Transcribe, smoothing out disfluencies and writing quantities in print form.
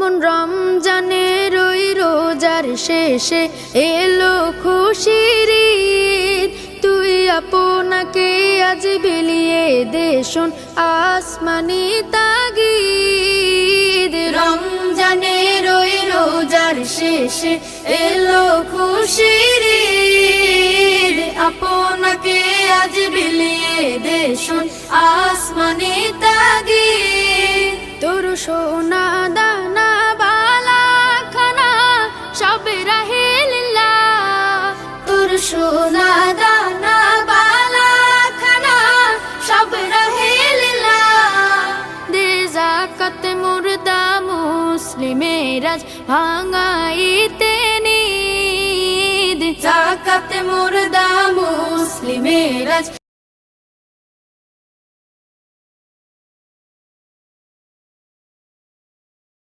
মন রমজানের ওই রোজার শেষে এলো খুশির ঈদ। তুই আপনাকে আজ বিলিয়ে দে শোন আসমানি তাগিদ। রমজানের ওই রোজার শেষে এলো খুশির ঈদ। আপনাকে আজ বিলিয়ে দে শোন আসমানি তাগিদ। তোর সোনা দানা বালা খানা সব রাহে লিল্লাহ। তোর সোনা দানা বালা খানা সব রাহে লিল্লাহ। দে যাকাত মুর্দা মুসলিমের আজ ভাঙাইতে নিদ। যাকাত মুর্দা মুসলিমের আজ